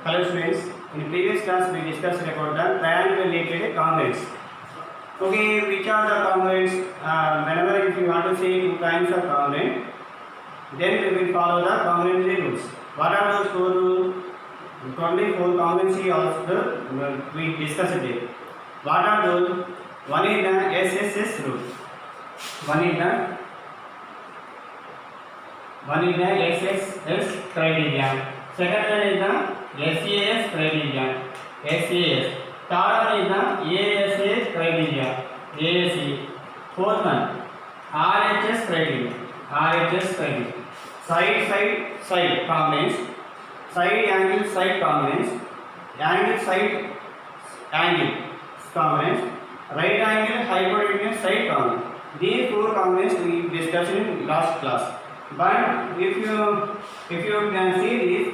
Hello students, in previous class we discussed about the triangle related congruence. Okay, which are the congruents? Whenever if you want to say two kinds of congruent, then we will follow the congruency rules. What are those four rules? 24 congruency also we discussed it. What are those? One is the SSS rule. One is the SSS criterion. Second one is the SAS criterion. SAS. Third one is the ASA criterion. ASA. Fourth one RHS criterion. RHS criterion. Side congruence. Side angle congruence. Angle congruence. Right angle hypotenuse side congruence. These four congruences we discussed in last class. But if you can see this,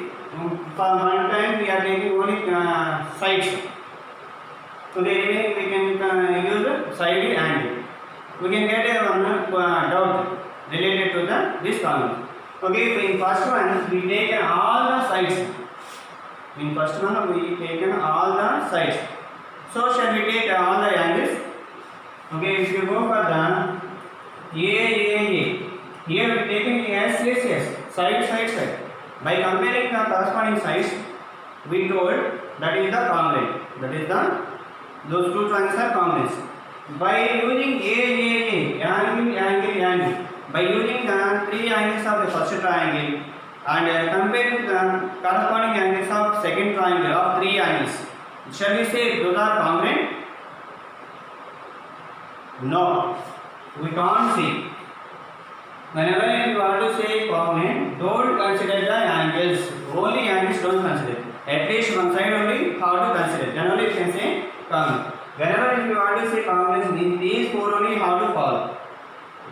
for one time we are taking only sides. Today we can use side angle. We can get a doubt related to this congruence. Okay, in first one we take all the sides. In first one we taken all the sides. So shall we take all the angles? Okay, if you go for the AAA, here we taken SSS, side. By comparing the corresponding sides, we told that is the congruent. That is those two triangles are congruent. By using AAA, angle, by using the three angles of the first triangle and comparing the corresponding angles of second triangle of three angles, shall we say those are congruent? No, we can't see. Whenever you want to say congruent, don't consider the angles. Only angles don't consider. At least one side only how to consider. Then only you can say congruent. Whenever you want to say congruence, these four only how to follow.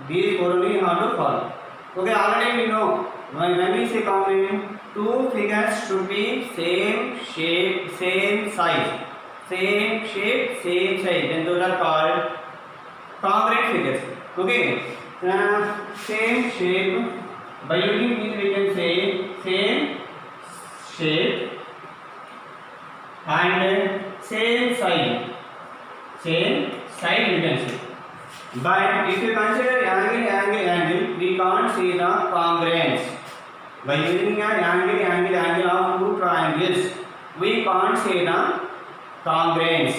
These four only how to follow. Okay, already we know when we say congruent, two figures should be same shape, same size. Same shape, same size. Then those are called congruent figures. Okay. Same shape. By using this we can say same shape and same size. Same size we can say. But if you consider angle, we can't see the congruence. By using an angle of two triangles, we can't see the congruence.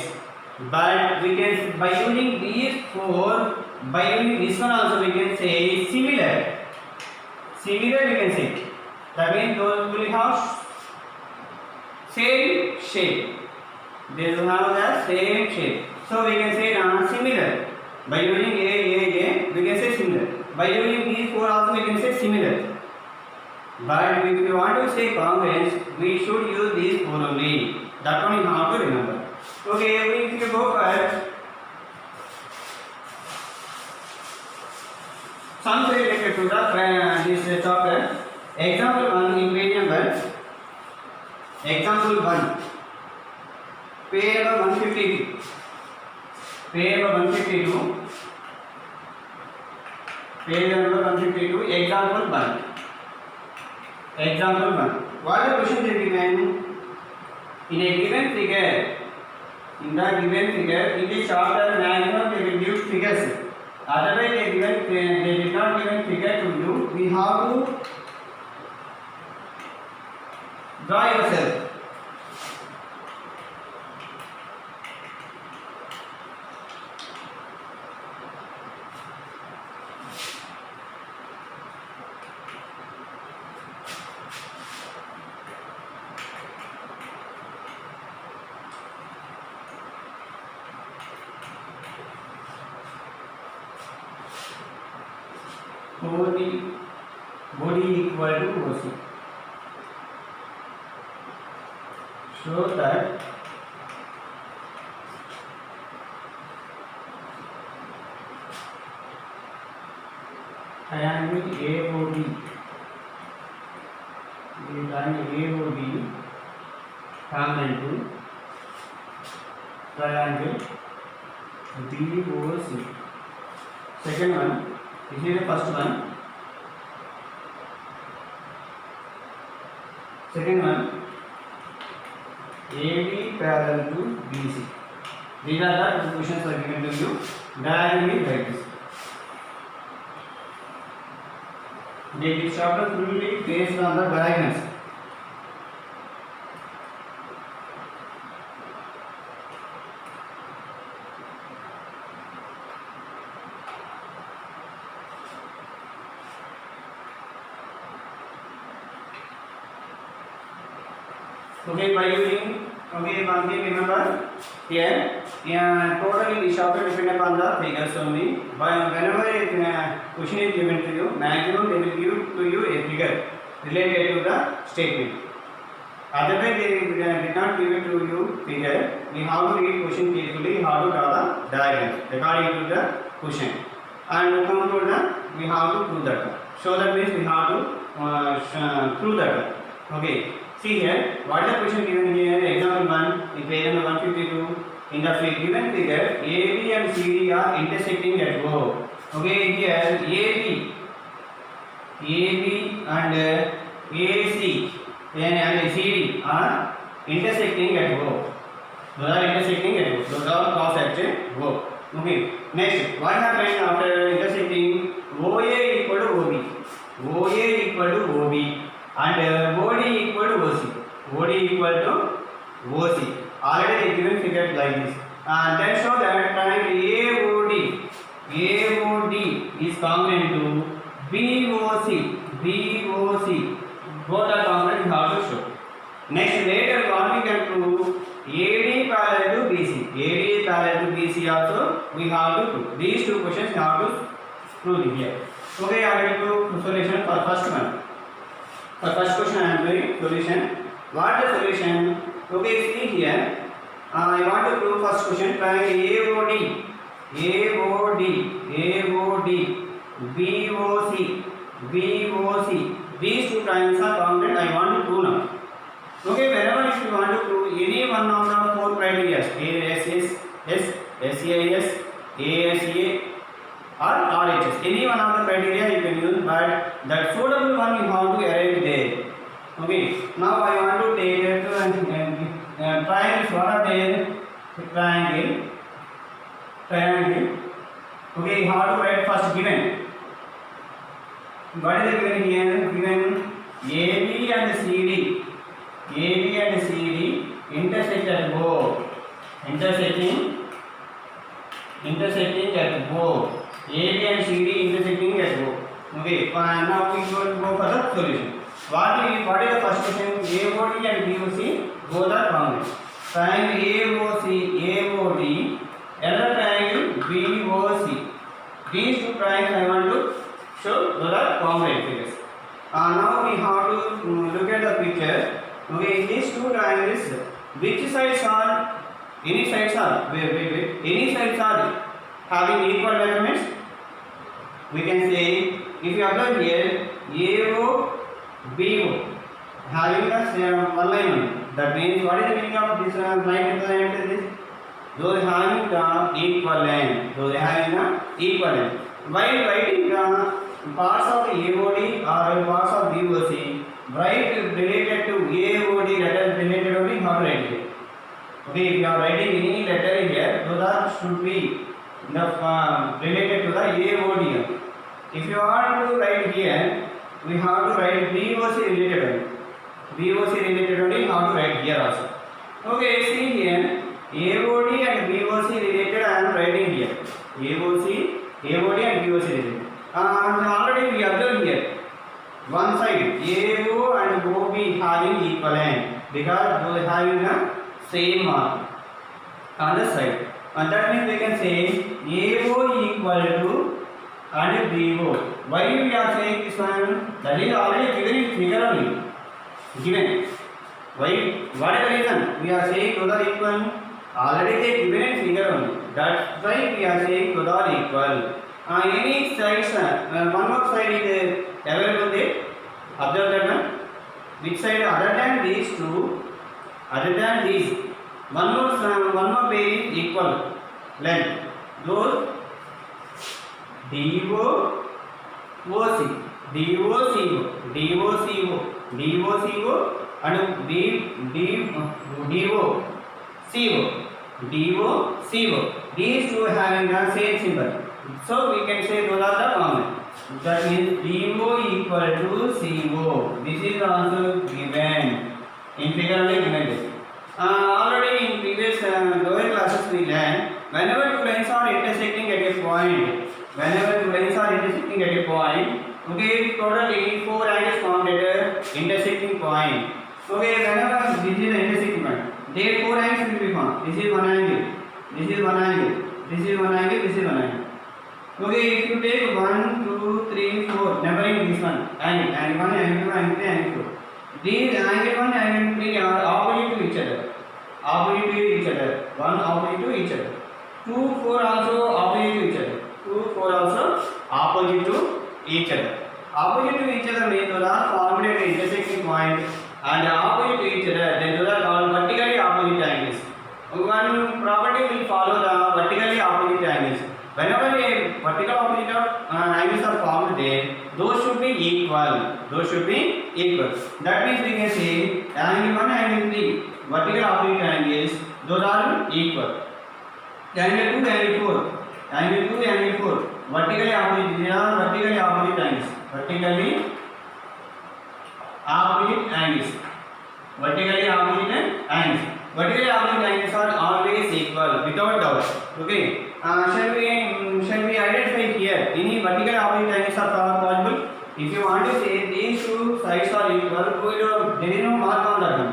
But we can, by using these four, by using this one also we can say similar. Similar we can say. That means those will have same shape. They will have the same shape. So we can say similar. By using A, we can say similar. By using these four also we can say similar. But if you want to say congruence, we should use these four only. That one you have to remember. Okay, if you go for something related to this chapter. Example 1 in page number. Example 1. Page number 152. Page number 152. Page number 152. Example 1. Example 1. What the question is given? In a given figure, in this chapter maximum they will give figures. Otherwise they did not given figure to you. We have to draw yourself. Body equal to OC. So that triangle AOD, congruent to triangle BOC. Second one, this is the first one. Second one, AB parallel to BC. These are the two questions are given to you. Diagram is like this. This chapter fully based on the diagrams. Okay, by using one thing remember here, totally the chapter depend upon the figures only. But whenever a question is given to you, maximum they will give to you a figure related to the statement. Otherwise they did not give it to you figure. We have to read question carefully, how to draw the diagram according to the question. And come to the, we have to prove that. So that means we have to prove that. Okay. See here, what is the question given here? Example 1, in page number 152, in the given figure, AB and CD are intersecting at O. Okay, here AB and AC and CD are intersecting at O. Those are intersecting at O. Those are cross at O. Okay, next, what happens after intersecting? OA equal to OB. OA equal to OB. And OD equal to OC. OD equal to OC. Already given figure like this. And then show that triangle AOD is congruent to BOC. Both are congruent, we have to show. Next, later what we can prove? AD parallel to BC. AD parallel to BC also we have to prove. These two questions we have to prove here. Okay, I will do solution for first one. For first question I am doing solution. What is the solution? Okay, see here. I want to prove first question. Triangle AOD, BOC. These two triangles are congruent. I want to prove now. Okay, whenever if you want to prove any one of the four criteria, ASS, SAS, ASA, or RHS, any one of the criteria you can use, but that suitable one you have to arrive there. Okay, now I want to take triangles. What are there? Triangle. Okay, you have to write first given. What is the given here? Given AB and CD. Intersect at O. Intersecting at O. AB and CD intersecting at O. Okay, now we go for the solution. What is the first question? AOD and BOC both are congruent. Triangle AOD, another triangle BOC. These two triangles I want to show those are congruent figures. Now we have to look at the picture. Okay, these two triangles, which sides are? Any sides are? Any sides are having equal measurements? We can say, if you observe here, AO, BO having the one line only. That means what is the meaning of this line represented this? Those having the equivalent. While writing the parts of AOD or parts of BOC, write related to AOD letter related only, not write here. Okay, if you are writing any letter here, those should be related to the AOD. If you want to write here, we have to write BOC related only, how to write here also. Okay, see here, AOD and BOC related I am writing here. AOD and BOC related. And already we observe here, one side AO and OB having equivalent because they having the same mark on the side. And that means we can say AO equal to and BO. Why we are saying this one? That is already given in figure only. Given. Why? What is the reason? We are saying those are equal. Already they given in figure only. That's why we are saying those are equal. Any sides, one more side is available there. Observe that one. Which side other than these two? Other than these, one more pair is equal length. Those DOC and DO, CO. These two having the same symbol. So we can say those are the common. That means DO equal to CO. This is also given in figure only given this. Already in previous lower classes we learned whenever two lines are intersecting at a point. Okay, totally 4 angles formed at a intersecting point. Okay, whenever this is the intersecting point, there 4 angles will be formed. This is one angle. This is one angle. This is one angle. This is one angle. Okay, if you take 1, 2, 3, 4, numbering this one, angle 1, angle 2, angle 3, angle 4. These angle 1, angle 3 are opposite to each other. One opposite to each other. 2, 4 also opposite to each other. 2, 4 also opposite to each other. Opposite to each other means those are formed at an intersecting point and opposite to each other. Then those are called vertically opposite angles. One property will follow the vertically opposite angles. Whenever a vertical opposite of angles are formed there, those should be equal. That means we can say angle 1, angle 3, vertical opposite angles, those are equal. Angle 2, angle 4, vertically opposite, they are vertically opposite angles. Vertically opposite angles are always equal without doubt. Okay. Shall we identify here any vertical opposite angles are possible? If you want to say these two sides are equal, there is no mark on that one.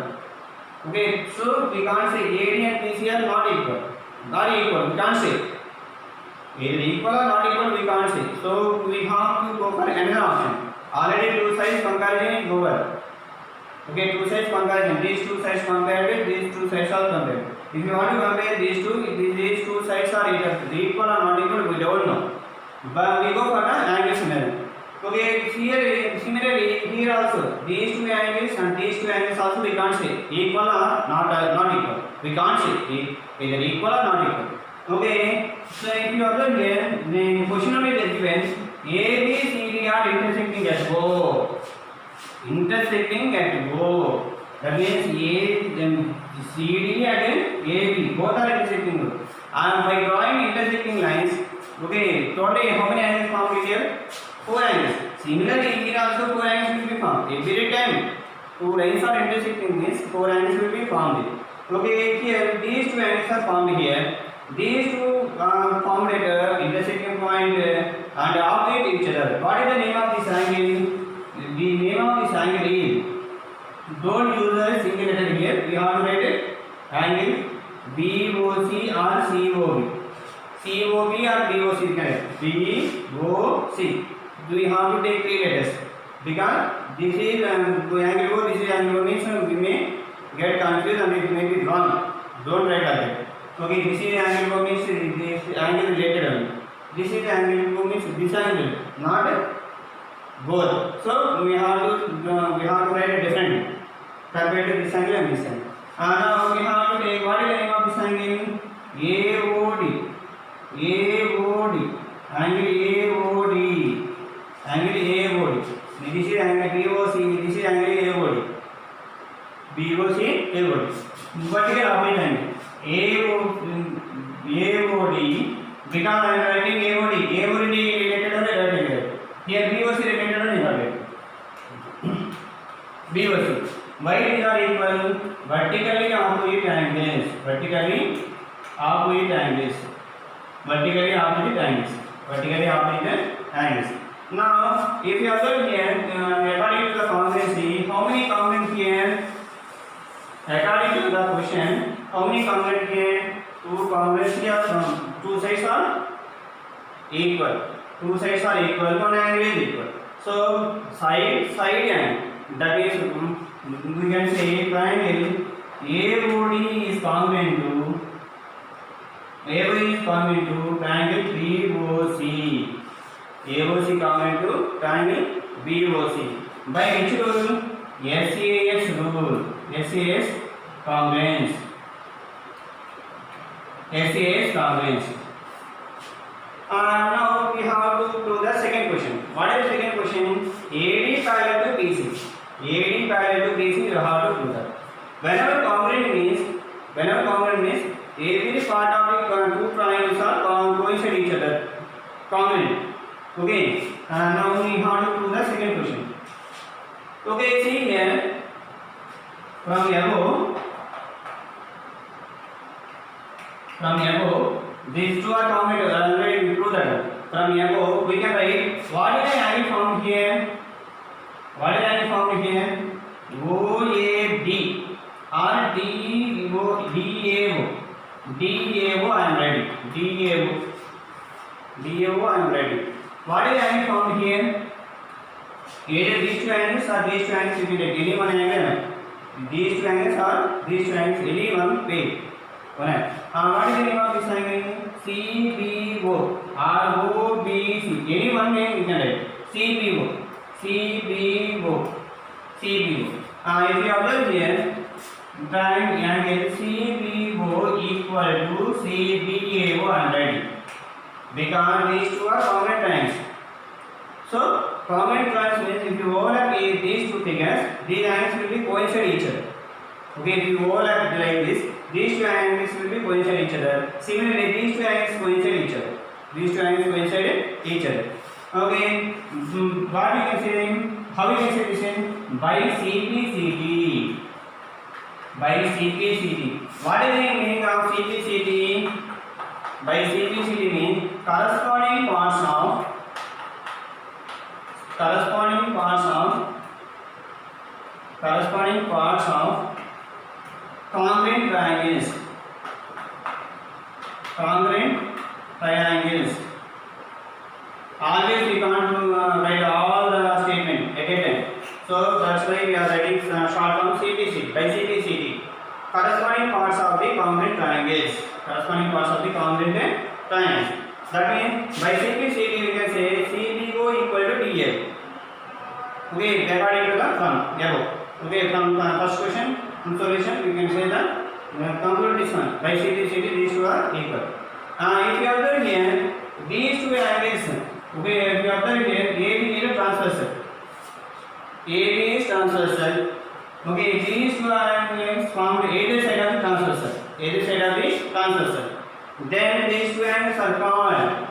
Okay, so we can't say AD and BC are not equal. We can't say. Either equal or not equal, we can't say. So we have to go for another option. Already two sides comparison is over. Okay, two sides comparison. These two sides compared with these two sides are compared. If you want to compare these two sides are either equal or not equal, we don't know. But we go for the angle similarity. Okay, similarly here also these two angles and these two angles also we can't say equal or not equal. We can't say either equal or not equal. Okay, so if you observe here, the question number is given A, B, C, D are intersecting at O. That means A, then C, D and A, B both are intersecting. And by drawing intersecting lines, okay, totally how many angles formed here? 4 angles. Similarly, here also 4 angles will be formed. Every time two lines are intersecting, this 4 angles will be formed. Okay, here these two angles are formed here. These two formed at intersecting point and opposite each other. What is the name of this angle? The name of this angle is, don't use a single letter here. We have to write it angle BOC or COB. COB or BOC correct. BOC. We have to take 3 letters because this is angle O, this is angle O means we may get confused and it may be wrong. Don't write like that. Okay, this is angle O means this angle related only. This is angle O means this angle, not both. So we have to write it differently compared to this angle and this angle. Now we have to take what is the name of this angle? AOD. Angle AOD. This is angle BOC. This is angle AOD. Vertical opposite angle. AOD. Because I am writing AOD. AOD related to the right angle. Here BOC related to the right. BOC. Why these are equal? Vertically opposite angles. Vertically opposite angles. Now, if you observe here, according to the congruency, how many congruent here? According to the question, how many congruent here? 2 congruent here. 2 sides are equal. 2 sides are equal. One angle is equal. So side angle. That is, we can say triangle AOD is congruent to triangle BOC. AOC congruent to triangle BOC. By which rule? SAS rule. SAS congruence. Now we have to do the second question. What is the second question? AD parallel to BC. You have to whenever congruent means every part of the two triangles are coincide each other. Congruent. Okay. Now we have to do the second question. Okay, see here from above these two are congruent. Already we proved that. From above we can write what is the angle found here? What is the angle found here? OAB or DAO I am writing. DAO I am writing. What is the angle found here? Either these two angles or these two angles, you can take any one angle. These two angles or these two angles, any one pair. What is the name of this angle? CBO or OBC. Any one name you can write. CBO. If you observe here, triangle CBO equal to CBAO I am writing. Because these two are congruent triangles. So, congruent triangles means if you overlap these two figures, these angles will be coincide each other. Okay, if you overlap like this, these two angles will be coincide each other. Similarly, these two angles coincide each other. Okay, what we can say? How we can say this in? By CPCD. What is the meaning of CPCD? By CPCD means corresponding parts of congruent triangles. Always we can't write all the statement at a time. So that's why we are writing short form CPCD. By CPCD, corresponding parts of the congruent triangles. That means by CPCD we can say CBO equal to DL. Okay, according to the from above. Okay, from first question solution we can say that conclude this one. By CPCD these two are equal. If you observe here, these two angles. Okay, if you observe here, AB is transversal. Okay, these two angles formed either side of the transversal. Then these two angles are called,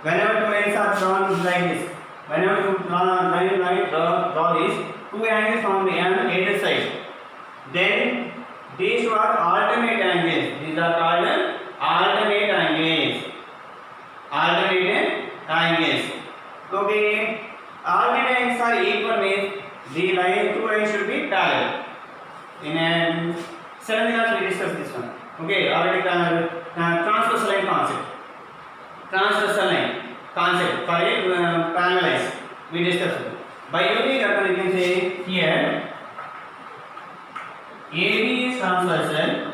whenever two angles are drawn like this, whenever you draw this, two angles formed on either side. Then these two are alternate angles. These are called alternate angles. Okay, alternate angles are equal means the two lines should be parallel. In a 7th class we discussed this one. Okay, already transversal line concept for a parallel we discussed it. By using that one you can say here AB is transversal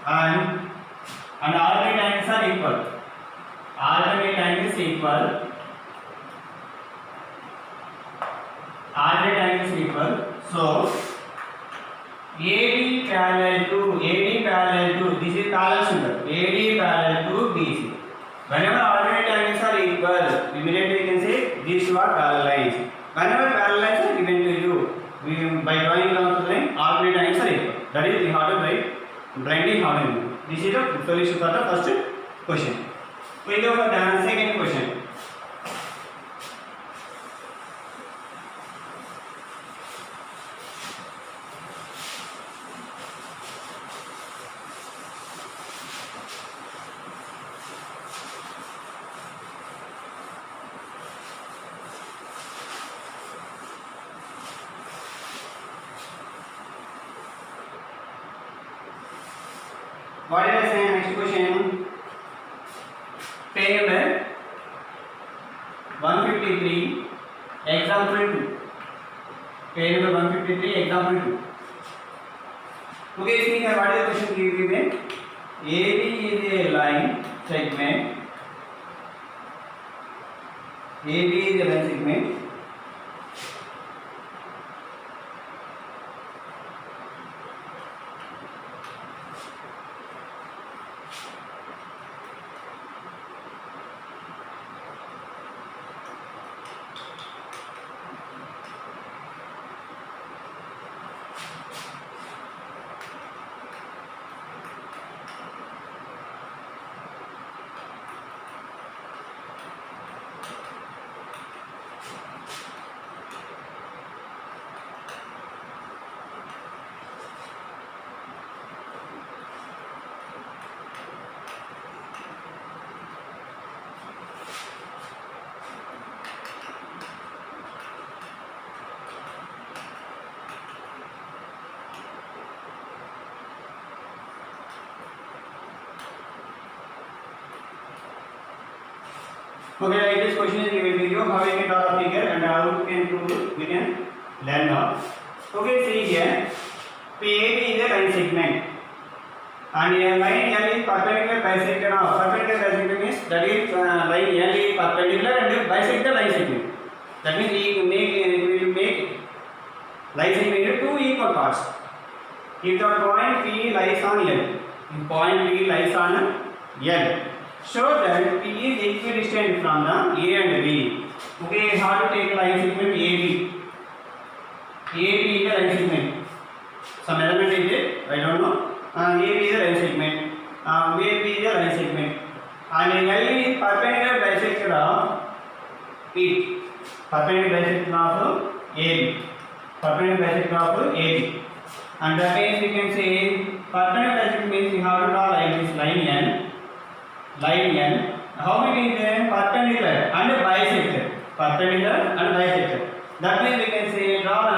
and alternate angles are equal. Alternate angles equal. So AD parallel to this is parallel symbol. AD parallel to BC. Whenever alternate angles are equal, immediately you can say these two are parallel lines. Whenever parallel lines are given to you, by drawing down the line, alternate angles are equal. That is the how to write blindly how to do. This is the solution for the first question. We go for the second question. What did I say? Next question. Page number 153, example 2. Page number 153, example 2. Okay, see here what is the question given? AB is a line segment. AB is a line segment. Okay, like this question is given to you. How we can draw a figure and how we can prove it, we can learn now. Okay, see here. PAB is a line segment, and a line L is perpendicular bisector of. Perpendicular bisector means that is line L is perpendicular and bisect the line segment. That means we will make line segment into two equal parts. If the point P lies on L, point P lies on L, show that P is equidistant from the A and B. Okay, how to take line segment AB? AB is a line segment. Some element is it? I don't know. AB is a line segment. AB is a line segment. And L is perpendicular bisector of P. Perpendicular bisector of AB. Perpendicular bisector of AB. And that means we can say perpendicular bisector means we have to draw like this line N. Line N. How it is perpendicular and bisector. Perpendicular and bisector. That means we can say draw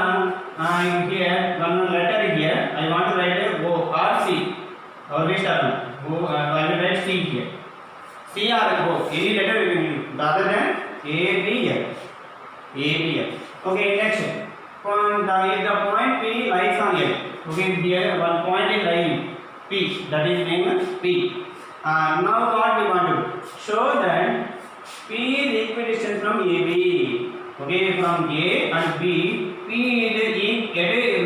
here one letter here. I want to write a O or C. Or which term? O. I will write C here. C or O. Any letter we can use rather than A B L. A B L. Okay, next. If the point P lies on L. Okay, here one point is lying P. That is named P. Now what we want to show that P is equidistant from AB. Okay, from A and B, P is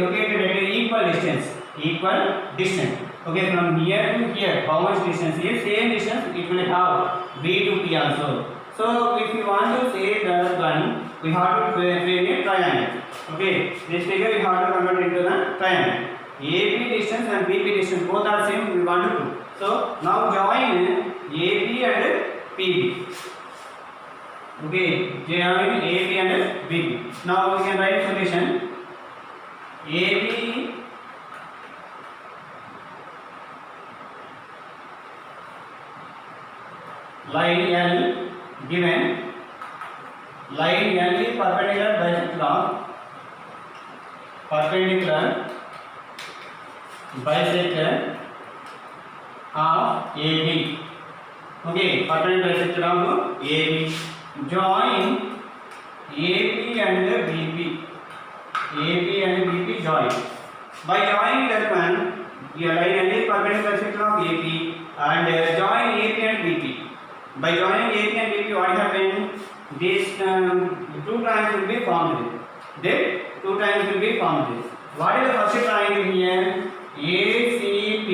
located at equal distance. Equal distance. Okay, from here to here, how much distance is same distance? It will have B to P also. So if you want to say that one, we have to frame a triangle. Okay, this figure we have to convert into the triangle. AB distance and BP distance both are same. We want to do. So now join AB and PB. Okay, join AB and BB. Now we can write solution. AB line L given. Line L is perpendicular bisector of AB. Okay, perpendicular bisector of AB. Join AB and BP. AB and BP join. By joining that one, your line L is perpendicular bisector of AP and join AP and BP. By joining AP and BP, what happened? These two triangles will be formed. Then two triangles will be formed. What is the first triangle here? ACP.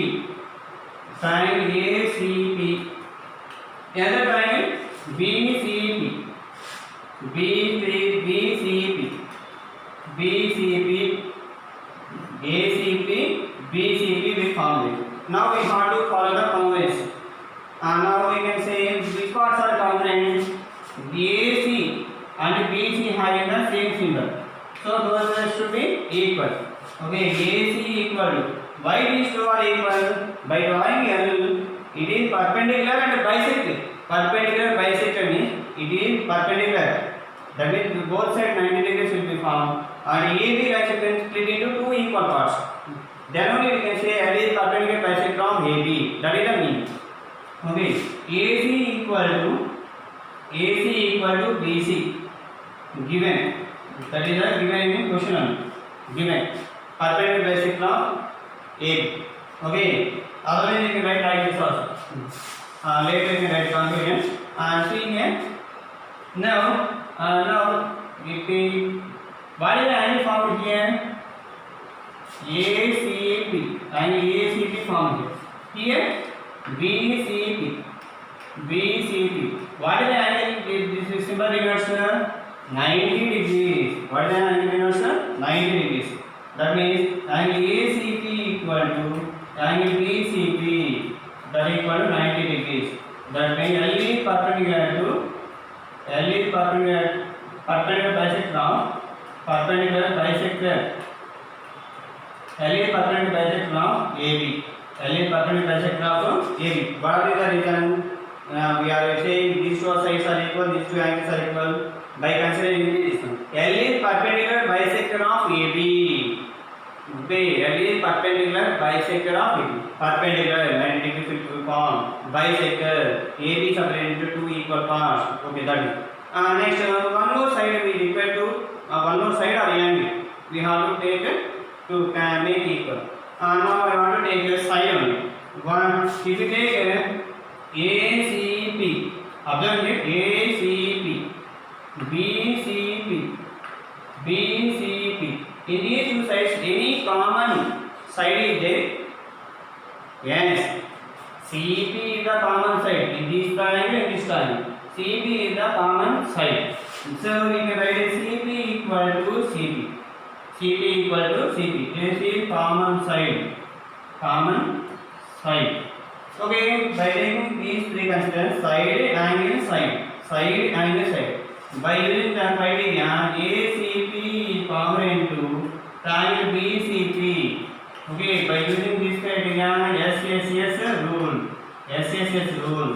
Triangle ACP. Another triangle BCP. BCP, ACP, BCP will form it. Now we have to follow the congruence. Now we can say which parts are congruent. AC and BC having the same symbol. So those should be equal. Okay, AC equal. Why these two are equal? By drawing L, it is perpendicular and bisector. Perpendicular bisector means it is perpendicular. That means both sides 90 degrees will be formed. And AB like can split into two equal parts. Then only we can say L is perpendicular bisector of AB. That is the meaning. Okay, AC equal to BC given. That is the given in question. Given perpendicular bisector of AB. Okay, otherwise you can write like this also. Later you can write conclusion. See here. Now if we, what is the angle formed here? ACP. Angle ACP formed here. BCP. What is the angle? This symbol denotes 90 degrees. What is the angle denotes 90 degrees. That means angle ACP equal to angle BCP. That equal to 90 degrees. That means L is perpendicular bisector of AB. L is perpendicular bisector of AB. What is the reason? We are saying these two sides are equal, these two angles are equal by considering this one. L is perpendicular bisector of AB. Okay, L is perpendicular bisector of it. Perpendicular 90 degrees to form. Bisector AB separated into two equal parts. Okay, that is. Next, one more side we require to one more side or angle. We have to take to make equal. Now I want to take a side only. One, if you take ACP, observe it, ACP, BCP, BCP. In these two sides, any common side is there? Yes. CP is the common side in this triangle and this triangle. CP is the common side. So we can write CP equal to CP. CP equal to CP. This is common side. Common side. Okay, by taking these three constants, side, angle, side. Side, angle, side. By using the criteria, ACP is congruent to triangle BCP. Okay, by using this criteria, SSS rule. SSS rule.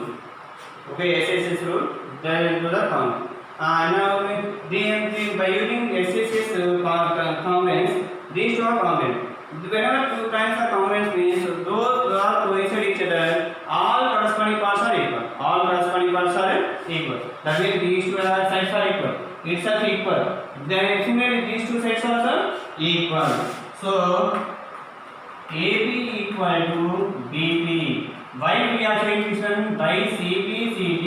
Okay, SSS rule. Then into the count. Now, by using SSS congruence, these two are congruent. Whenever two times are congruent means those are coincide each other, all corresponding parts are equal. All corresponding parts are equal. That means these two sides are equal. Itself equal. Then similarly these two sides are also equal. So AB equal to BP. Why we are showing this one? By CP, CT.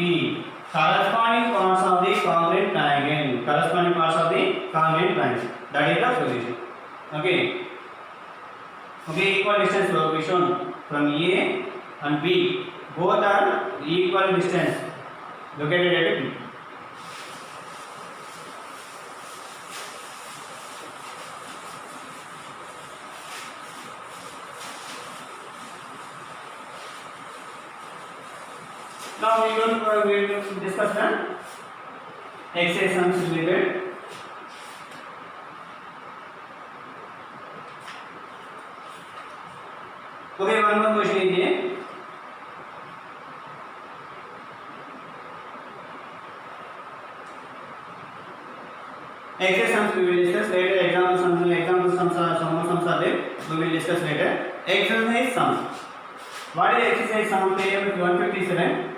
Corresponding parts of the congruent triangle. Corresponding parts of the congruent triangle. That is the solution. Okay. Okay, equal distance will be shown from A and B. Both are equal distance located at B. Now we will discuss the exercise sums related. Okay, one more question is here. Exercise sums we will discuss later. Example sums are there. We will discuss later. Exercise sum. What is exercise sum? Page 157.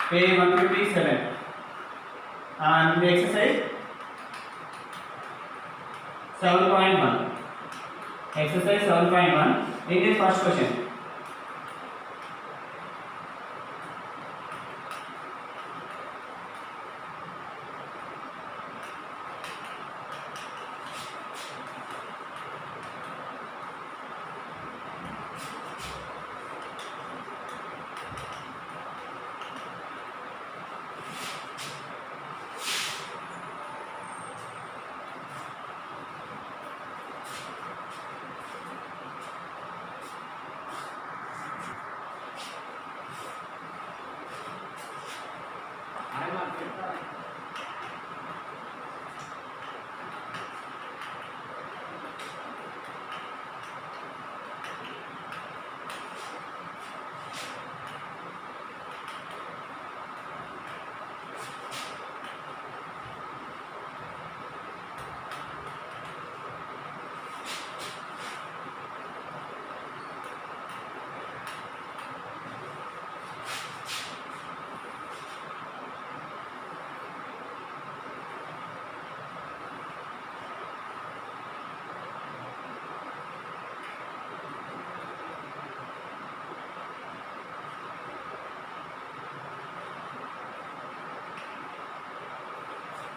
Page 157. And the exercise 7.1. Exercise 7.1. In this first question.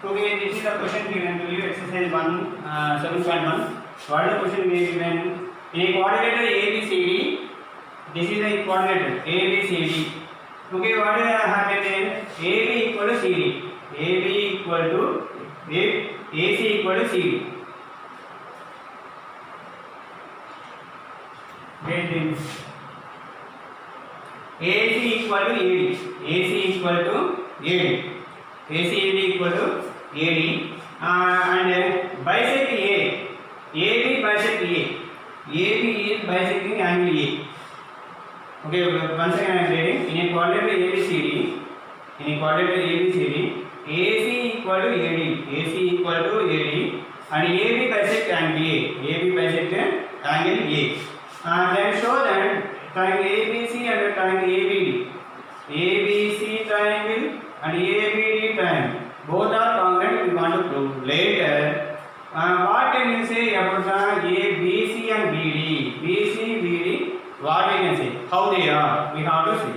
Okay, this is the question given to you, exercise 7.1. What is the question given? In a quadrilateral ABCD, this is the quadrilateral ABCD. Okay, what is happened here? AB equal to CD. AB equal to AC equal to CD. Wait, AC equal to AD. AC equal to AD. ACAD equal to AD and bisect A. AB bisect A. AB is bisecting angle A. Okay, once again I am reading. In a quadrilateral ABCD, AC equal to AD. AC equal to AD and AB bisect angle A. AB bisect later, what can you say about the A, B, C and B, D? B, C, B, D. What we can say? How they are? We have to see.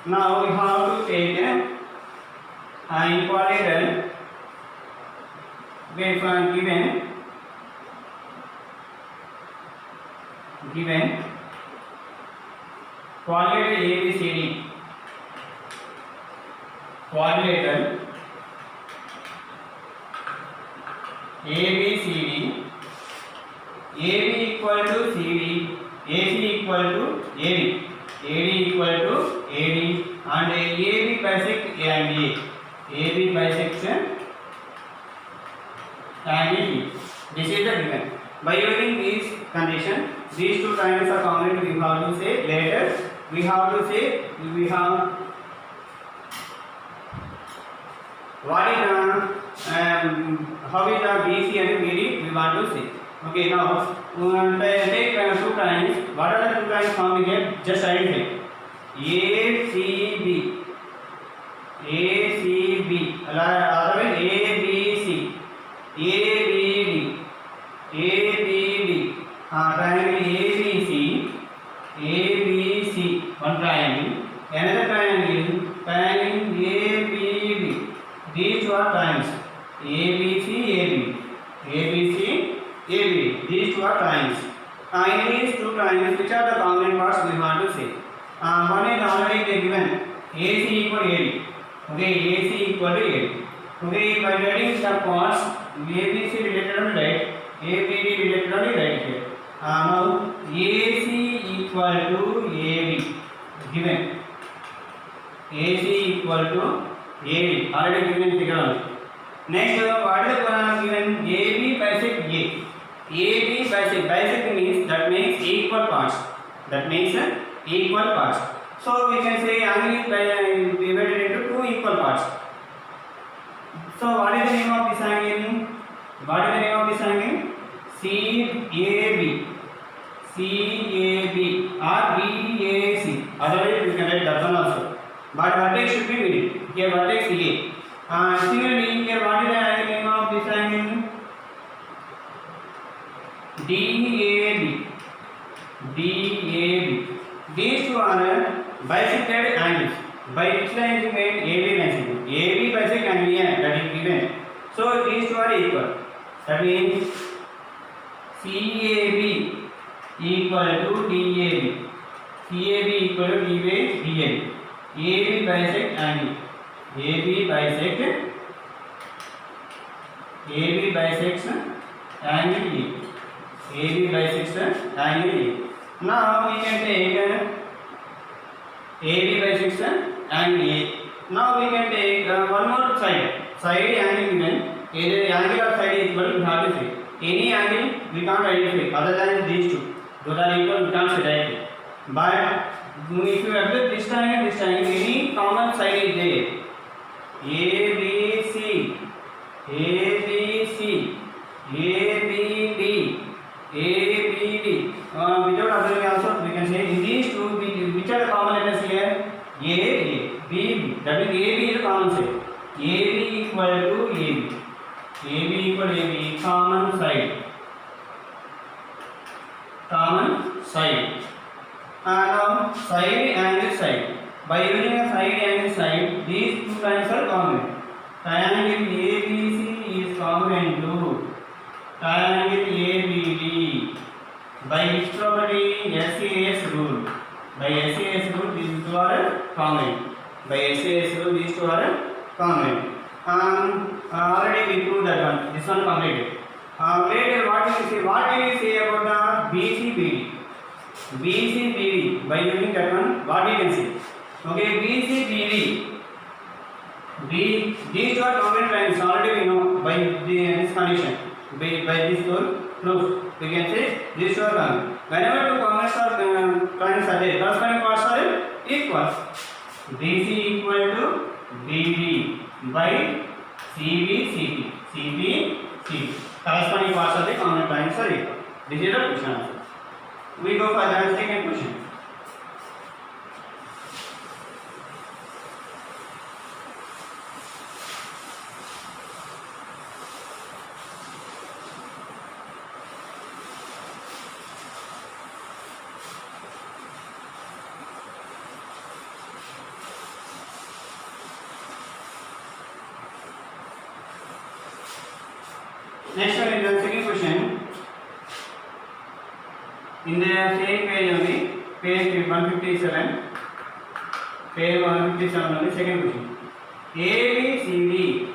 Now we have to take an equatorial given quadrilateral ABCD. Quadrilateral ABCD, AB equal to CD, AC equal to AD, AD equal to AD, and AB bisect A and A. AB bisects angle E. This is the given. By using these conditions, these two triangles are common. We have to say later. We have to say we have what is how is the BC and BD we want to see. Okay, now take two triangles. What are the two triangles formed here? Just identify. ACB, ACB, otherwise ABC, ABD, ABD. Triangle ABC, ABC. One triangle. Another triangle, triangle ABD. These two are triangles. ABC, AB, ABC, AB. These two are triangles. In these two triangles, which are the component parts we want to see? One is already given. AC equal to AD. Okay, AC equal to AD. Okay, by getting the parts, ABC related on the right, ABD related on the right here. Now AC equal to AB. Given. AC equal to AD. Already given figure only. Next, what is given? AB bisect A. AB bisect means that makes equal parts. That makes equal parts. So we can say angle is divided into two equal parts. So what is the name of this angle? What is the name of this angle? CAB. CAB or BAC. Otherwise we can write that one also. But vertex should be middle. Here vertex A. Similarly, here what is the name of this angle? DAB. DAB. These two are bisected angles. By which line is made? AB bisect. AB bisect angle that is given. So these two are equal. That means CAB equal to DAB. CAB equal to DAB. AB bisect angle. AB bisects angle E. AB bisects angle E. Now we can take AB bisects angle A. Now we can take one more side. Side angle given. Either the angle of side is equal, we have to say. Any angle we can't identify other than these two. Those are equal, we can't say directly. But if you observe this triangle, any common side is there. ABC, ABC, ABD, ABD. Without observing also, we can say in these two, which are the common letters here? A, B. That means AB is the common side. AB equal to AB. AB equal to AB. Common side. Common side. Now side and side. By using a side and side, these two lines are common. Triangle ABC is common to triangle ABD. By which property? SAS rule. By SAS rule, these two are common. By SAS rule, these two are common. Already we proved that one. This one completed. Later, what do you say? What do you say about the BCBD? BCBD. By using that one, what you can see? Okay, BCBD. These two are common triangles. Already we know by this condition. By this proof, we can say these two are common. Whenever two common triangles are there, corresponding parts are equal. BC equal to BD by CB, CD. Corresponding parts of the common triangles are equal. This is the question answer. We go for the second question. Next one is the second question. In the same page only, page 157. Page 157 only, second question. A, B, C, D.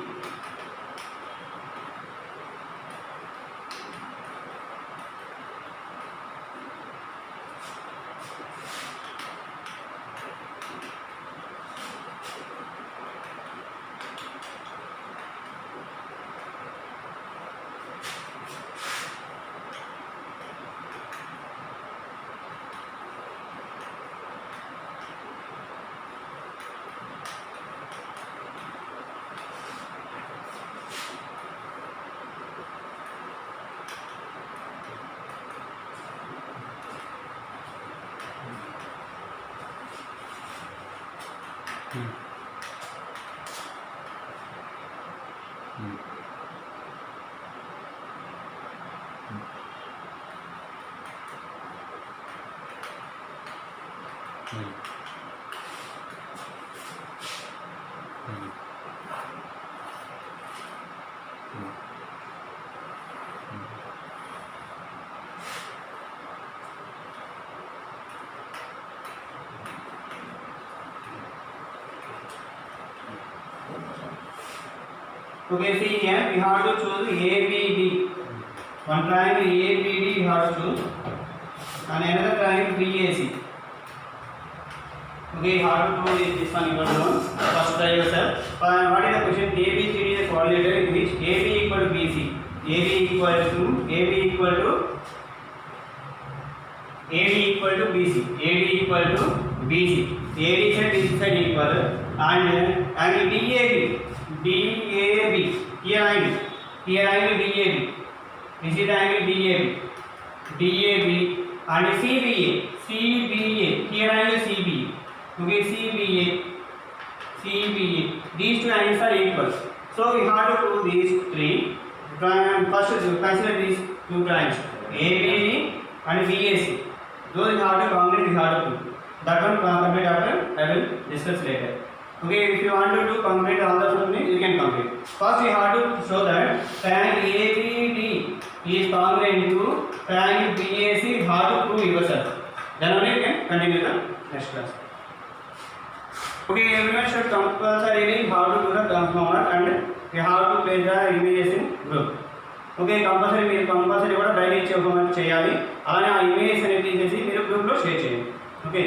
Okay, see here we have to choose ABD. One triangle ABD we have to choose, and another triangle BAC. Okay, how to do this one you will know. First try yourself. What is the question? ABCD is a quadrilateral in which AB equal to BC. AB equal to BC. AD equal to BC. AD side BC side equal, and angle DAB. Here angle DAB. This is the angle DAB and CBA. Here angle CBA. Okay, CBA. These two angles are equal. So we have to do these three. First, consider these two triangles, ABD and BAC. Those we have to combine. We have to do that one. Complete after. I will discuss later. Okay, if you want to do complete all the something, you can complete. First, we have to show that triangle ABD is congruent to triangle BAC. You have to prove yourself. Then only you can continue the next class. Okay, everyone should compulsorily how to do the homework, and you have to place the images in group. Okay, compulsory కూడా daily ఇచ్చే homework చేయాలి. అలానే ఆ images అనేది తీసేసి మీరు గ్రూప్లో share చేయండి. ఓకే.